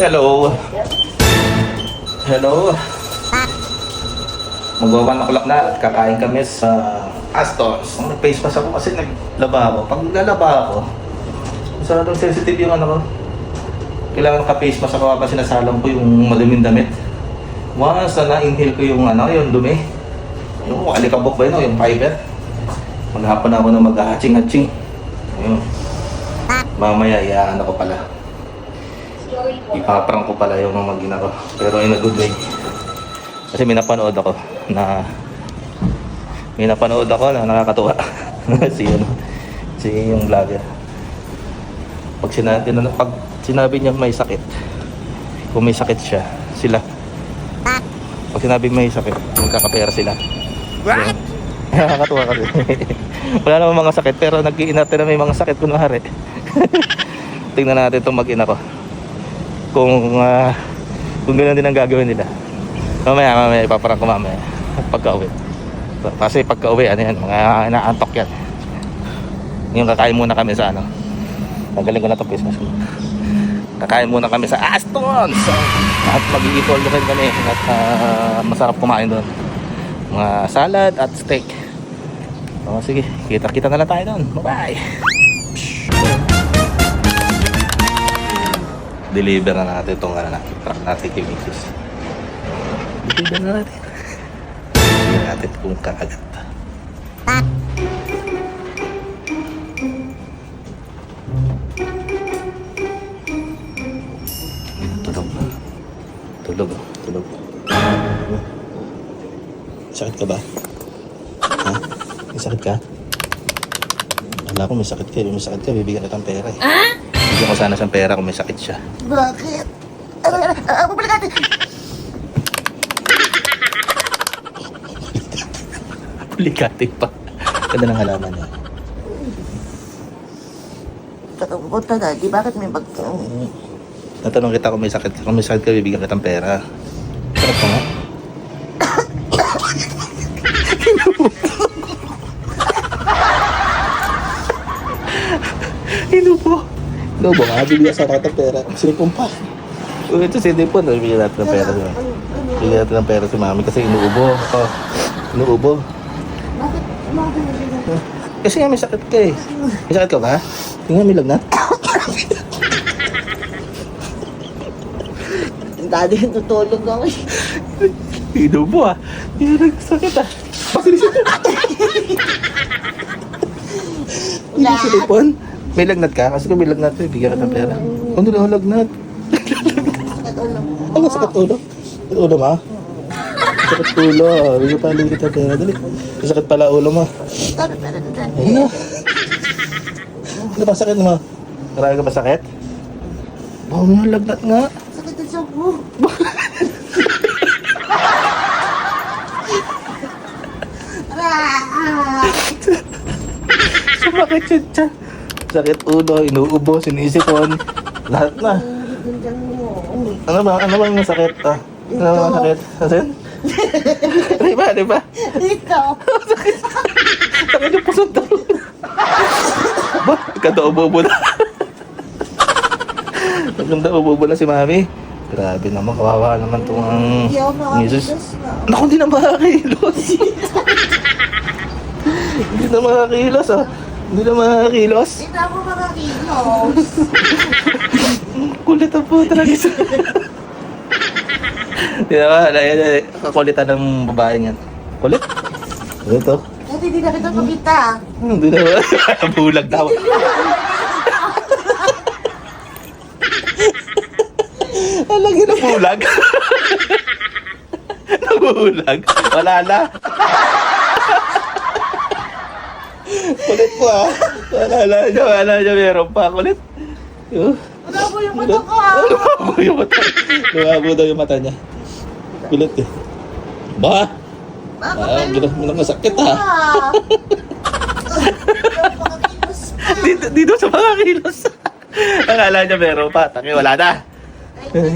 Hello. Hello. Mag-1 o'clock na at kakain kami sa Astor's. Nag-face mask ako kasi naglaba ako. Pag lalaba ako, masyadong sensitive yung ano ko. Kailangan ka-face mask ako kasi sinasalang ko yung maduming damit. Once na na-inhale ko yung ano, yung dumi. Yung alikabok ba yun, yung fiber. Maghapon ako na mag-hatching-hatching. Ayun. Mamaya, iaan ako pala. Ipaprank ko pala yung mga gina ko. Pero in a good way. Kasi may napanood ako na nakakatuwa. si yung vlogger. Pag sinabi niya may sakit, kung may sakit siya, sila. Pag sinabi may sakit, magkakapera sila. What? Nakakatuwa kasi. Wala namang mga sakit, pero nag-iinarte na may mga sakit kunwari. Tingnan natin itong mag-ina ko. Kung gano'n din ang gagawin nila. Mamaya ipaparang ko mamaya pagka-uwi. Kasi pagka-uwi, ano yan, mga inaantok yan. Yung kakain muna kami sa ano. Tanggalin ko na itong face mask. Kakain muna kami sa Aston's. At mag-i-eat-all rin kami. At masarap kumain doon. Mga salad at steak. O sige, kita-kita na lang tayo doon. Bye-bye. Deliver na natin itong truck natin kay Mrs. Deliver na natin. Deliver natin kung kakagat. Tulog. Sakit ka ba? Ha? May sakit ka? Wala ko may sakit ka. May sakit ka, bibigyan kitang pera eh. Bibigyan ko sana siyang pera kung may sakit siya. Bakit? Pabalik natin. Pulikate pa. Ganda ng halaman niya. Punta na, di bakit may bag... Natanong kita kung may sakit ka, bibigyan kitang pera. Sarap ka nga. Inupo nga, bibigyan sa kitang pera. Sinipon pa. Ito sinipon, bibigyan natin ng pera. Bibigyan natin ng pera si mami kasi inuubo. Inuubo. Bakit? Kasi nga may sakit ka eh. May sakit ka ba? Tingnan, may lagnat. Dati tutulog ako eh. Inuubo ah. Hindi na nagsakit ah. Hindi sinipon. May lagnat ka? Kasi kung may lagnat ka, bigyan ka ng pera. Ano na ang lagnat? Ang sakit ulo? Sakit ulo ma? Sakit ulo. Bigyan pa lang kita pera. Dali. Sakit pala ulo mo. Ano? Ano ba sakit mo? Marami ka ba sakit? Baka mo yung lagnat nga. Sakit ang siyang mo. Sumakit yun siya. Sakit ulo, inuubo, sinisipon. Lahat na. Ano ba yung sakit? Ano ba yung sakit? Asin? Di ba? Dito. Sakit yung pusong talo. Ba? Ikadaubobo na. Nagkandaubobo na si mami. Grabe naman, kawawa naman itong misis. Naku, hindi na makakilos. Hindi na makakilos ah. Hindi na makakilos. Hindi na ako makakilos. Kulit ang po talaga isa. Hindi na ba? Kakulitan ng babae niyan. Kulit? Ito. Dati hindi na kita makita. Hindi na ba? Bulag daw. Lagi na bulag. Nabulag. Wala na. Kulit po ah. Wala na. Meron pa. Kulit. Wala po yung mata ko ha. Lumabo daw yung mata niya. Kulit eh. Ba? Minang masakit ha. Dito sa mga kilos. Akala niya meron pa. Taki, wala na. Ay,